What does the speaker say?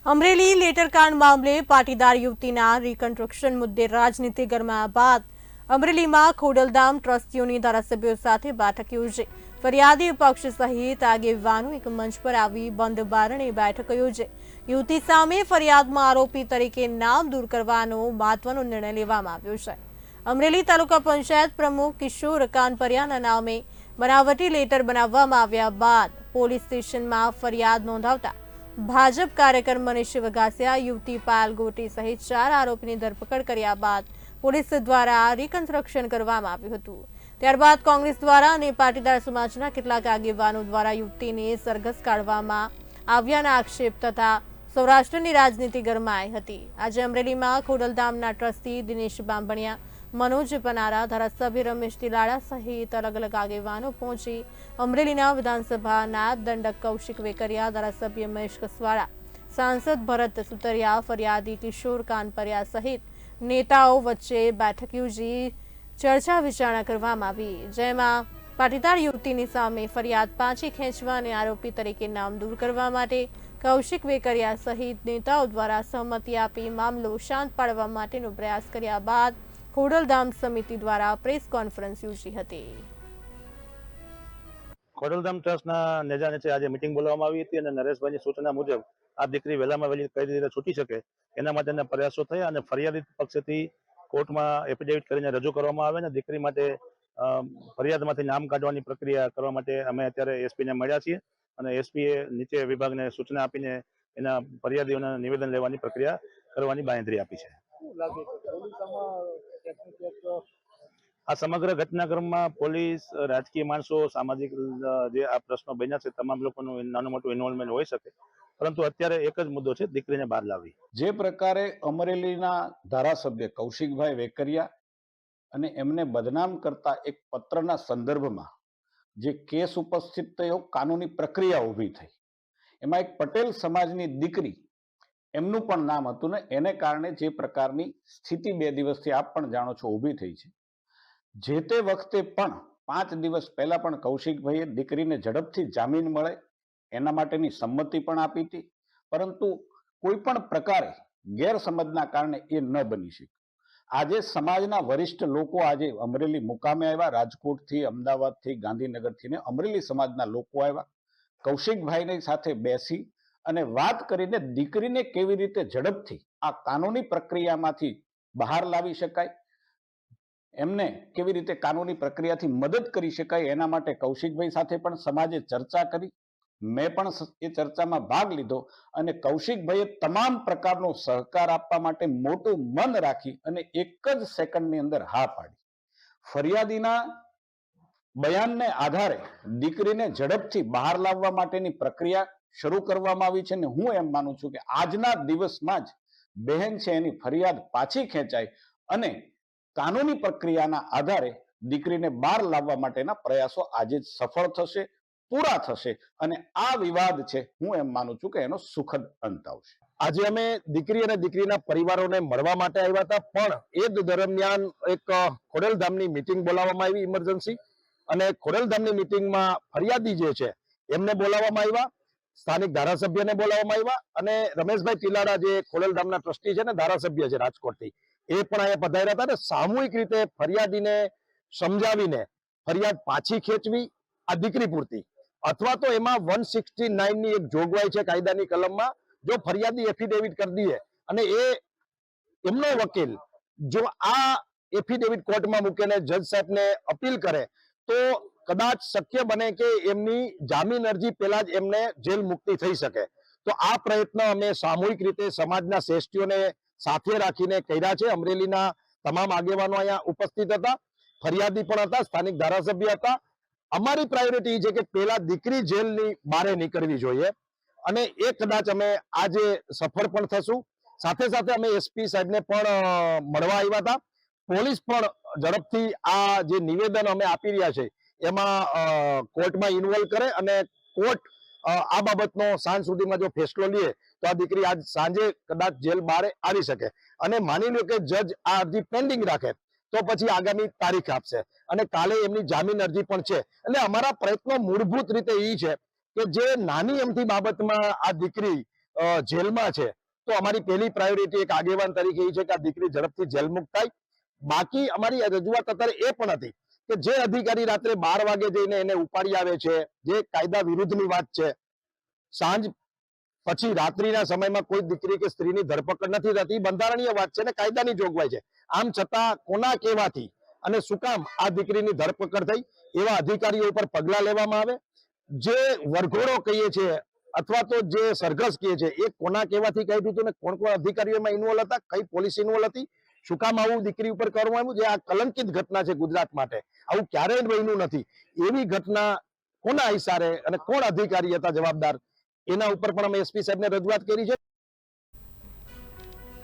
અમરેલી લેટરકાંડ મામલે પાટીદાર યુવતીના રિકન્સ્ટ્રક્શન મુદ્દે રાજનીતિ ગરમાયા બાદ અમરેલીમાં ખોડલધામ ટ્રસ્ટીઓની ધારાસભ્યો સાથે બેઠક યોજી ફરિયાદી પક્ષ સહિત આગેવાનો એક મંચ પર આવી બંધ બારણે બેઠક યોજી યુવતી સામે ફરિયાદમાં આરોપી તરીકે નામ દૂર કરવાનો મહત્વનો નિર્ણય લેવામાં આવ્યો છે। અમરેલી તાલુકા પંચાયત પ્રમુખ કિશોર કાનપરિયાના નામે બનાવટી લેટર બનાવવામાં આવ્યા બાદ પોલીસ સ્ટેશનમાં ફરિયાદ નોંધાવતા ભાજપ કાર્યકર મનીષ વગાસિયા યુવતી પાયલ ગોટી સહિત 4 આરોપીની ધરપકડ કર્યા બાદ પોલીસ દ્વારા રિકન્સ્ટ્રક્શન કરવામાં આવ્યું હતું। ત્યારબાદ કોંગ્રેસ દ્વારા અને પાટીદાર સમાજના કેટલાક આગેવાનો દ્વારા યુવતીને સરઘસ કાઢવામાં આવ્યાના આક્ષેપ તથા સૌરાષ્ટ્રની રાજનીતિ ગરમાઈ હતી। આજે અમરેલીમાં ખોડલધામના ટ્રસ્ટી દિનેશ બાંભણિયા, मनोज पनारा, धारासभ्य रमेश तिलाड़ा सहित अलग अलग આગેવાનો પહોંચી અમરેલીના વિધાનસભા નાયબ દંડક કૌશિક વેકરિયા, ધારાસભ્ય મહેશ કસવાડા, સાંસદ ભરત સુતરિયા, ફરિયાદી કિશોર કાનપરિયા સહિત નેતાઓ વચ્ચે બેઠક યોજી ચર્ચા વિચારણા કરવામાં આવી, જેમાં પાટીદાર યુવતીની સામે ફરિયાદ પાછી ખેંચવા અને આરોપી તરીકે નામ દૂર કરવા માટે કૌશિક વેકરિયા સહિત નેતાઓ દ્વારા સહમતિ આપી મામલો શાંત પાડવા માટેનો પ્રયાસ કર્યા બાદ ખોડલધામ સમિતિ દ્વારા પ્રેસ કોન્ફરન્સ યોજી હતી। ખોડલધામ ટ્રસ્ટના નેજા નીચે આજે મીટિંગ બોલાવવામાં આવી હતી અને નરેશભાઈની સૂચના મુજબ આ દીકરી વહેલામાં વહેલી કઈ રીતે છૂટી શકે એના માટેના પ્રયાસો થયા અને ફરિયાદી પક્ષેથી કોર્ટમાં એફિડેવિટ કરીને રજૂ કરવામાં આવે અને દીકરી માટે ફરિયાદમાંથી નામ કાઢવાની પ્રક્રિયા કરવા માટે અમે અત્યારે એસપીને મળ્યા છીએ અને એસપીએ નીચે વિભાગને સૂચના આપીને એના ફરિયાદીઓના નિવેદન લેવાની પ્રક્રિયા કરવાની બાંહેધરી આપી છે। આ સમગ્ર ઘટનાક્રમમાં પોલીસ, રાજકીય માણસો, સામાજિક જે આ પ્રશ્નો બન્યા છે તમામ લોકોનું નાનું મોટું ઇન્વોલ્વમેન્ટ હોઈ શકે, પરંતુ અત્યારે એક જ મુદ્દો છે દીકરીને બહાર લાવવી। જે પ્રકારે અમરેલીના ધારાસભ્ય કૌશિકભાઈ વેકરિયા અને એમને બદનામ કરતા એક પત્રના સંદર્ભમાં જે કેસ ઉપસ્થિત થયો, કાનૂની પ્રક્રિયા ઊભી થઈ, એમાં એક પટેલ સમાજની દીકરી એમનું પણ નામ હતું ને એને કારણે જે પ્રકારની સ્થિતિ 2 દિવસથી આપ પણ જાણો છો ઊભી થઈ છે। જે તે વખતે પણ 5 દિવસ પહેલા પણ કૌશિકભાઈએ દીકરીને ઝડપથી જામીન મળે એના માટેની સંમતિ પણ આપી હતી, પરંતુ કોઈ પણ પ્રકારે ગેરસમજના કારણે એ ન બની શક્યું। આજે સમાજના વરિષ્ઠ લોકો આજે અમરેલી મુકામે આવ્યા, રાજકોટથી, અમદાવાદથી, ગાંધીનગરથી ને અમરેલી સમાજના લોકો આવ્યા, કૌશિકભાઈની સાથે બેસી અને વાત કરીને દીકરીને કેવી રીતે ઝડપથી આ કાનૂની પ્રક્રિયામાંથી બહાર લાવી શકાય, એમને કેવી રીતે કાનૂની પ્રક્રિયાથી મદદ કરી શકાય એના માટે કૌશિકભાઈ સાથે પણ સમાજે ચર્ચા કરી। મેં પણ એ ચર્ચામાં ભાગ લીધો અને કૌશિકભાઈએ તમામ પ્રકારનો સહકાર આપવા માટે મોટું મન રાખી અને એક જ સેકન્ડની અંદર હા પાડી। ફરિયાદીના બયાનને આધારે દીકરીને ઝડપથી બહાર લાવવા માટેની પ્રક્રિયા શરૂ કરવામાં આવી છે અને હું એમ માનું છું કે આજના દિવસમાં જ બહેન છે એની ફરિયાદ પાછી ખેંચાય અને કાનૂની પ્રક્રિયાના આધારે દીકરીને બહાર લાવવા માટેના પ્રયાસો આજે જ સફળ થશે, પૂરા થશે અને આ વિવાદ છે હું એમ માનું છું કે એનો સુખદ અંત આવશે। આજે અમે દીકરી અને દીકરીના પરિવારોને મળવા માટે આવ્યા હતા, પણ એ જ દરમિયાન એક ખોડલધામની મીટિંગ બોલાવવામાં આવી ઇમરજન્સી, અને ખોડલધામની મીટિંગમાં ફરિયાદી જે છે એમને બોલાવવામાં આવ્યા, સ્થાનિક ધારાસભ્યને બોલાવવામાં આવ્યા અને રમેશભાઈ તિલાડા જે ખોડલધામના ટ્રસ્ટી છે ને ધારાસભ્ય છે રાજકોટથી, એ પણ અહીંયા પધાર્યા હતા અને સામૂહિક રીતે ફરિયાદીને સમજાવીને ફરિયાદ પાછી ખેંચવી આ દીકરી પૂરતી, અથવા તો એમાં 169ની એક જોગવાઈ છે કાયદાની કલમમાં, જો ફરિયાદી એફિડેવિટ કરી દે અને એ એમનો વકીલ જો આ એફિડેવિટ કોર્ટમાં મૂકીને જજ સાહેબને અપીલ કરે તો કદાચ શક્ય બને કે એમની જામીન અરજી પહેલા જ એમને જેલ મુક્તિ થઈ શકે। તો આ પ્રયત્ન અમે સામૂહિક રીતે સમાજના શ્રેષ્ઠીઓને સાથે રાખીને કર્યા છે। અમરેલીના તમામ આગેવાનો અહીંયા ઉપસ્થિત હતા, ફરિયાદી પણ હતા, સ્થાનિક ધારાસભ્ય હતા। અમારી પ્રાયોરિટી છે કે પહેલા દીકરી જેલની બહાર નીકળવી જોઈએ અને એ કદાચ અમે આજે સફળ પણ થશું। સાથે સાથે અમે એસપી સાહેબને પણ મળવા આવ્યા હતા। પોલીસ પણ ઝડપથી આ જે નિવેદન અમે આપી રહ્યા છે એમાં કોર્ટમાં ઇન્વોલ્વ કરે અને કોર્ટ આ બાબતનો સાંજ સુધીમાં જો ફેસલો લે તો આ દીકરી આજ સાંજે કદાચ જેલ બહાર આવી શકે અને માની લો કે જજ આ અરજી પેન્ડિંગ રાખે તો પછી આગામી તારીખ આપશે અને કાલે એમની જામીન અરજી પણ છે। એટલે અમારા પ્રયત્નો મૂળભૂત રીતે એ છે કે જે નાની અમથી બાબતમાં આ દીકરી જેલમાં છે, તો અમારી પહેલી પ્રાયોરિટી એક આગેવાન તરીકે એ છે કે આ દીકરી ઝડપથી જેલ મુક્ત થાય. બાકી અમારી રજૂઆત અત્યારે એ પણ હતી કે જે અધિકારી રાત્રે 12 વાગે જઈને એને ઉપાડી આવે છે, જે કાયદા વિરુદ્ધની વાત છે, સાંજ પછી રાત્રિના સમયમાં કોઈ દીકરી કે સ્ત્રીની ધરપકડ નથી થતી, બંધારણીય વાત છે ને કાયદાની જોગવાઈ છે. આમ છતાં કોના કહેવાથી અને શું કામ આ દીકરીની ધરપકડ થઈ, એવા અધિકારીઓ ઉપર પગલા લેવામાં આવે. જે વરઘોડો કહીએ છીએ અથવા તો જે સરઘસ કહીએ છીએ, એ કોના કહેવાથી કાઢ્યું હતું ને કોણ કોણ અધિકારીઓ એમાં ઇન્વોલ્વ હતા, કઈ પોલીસ ઇન્વોલ્વ હતી, શું કામ આવું દીકરી ઉપર કરવામાં આવ્યું? જે આ કલંકિત ઘટના છે ગુજરાત માટે, આવું ક્યારેય બન્યું નથી. એવી ઘટના કોના ઇશારે અને કોણ અધિકારી હતા જવાબદાર, એના ઉપર પણ અમે એસપી સાહેબને રજૂઆત કરી છે.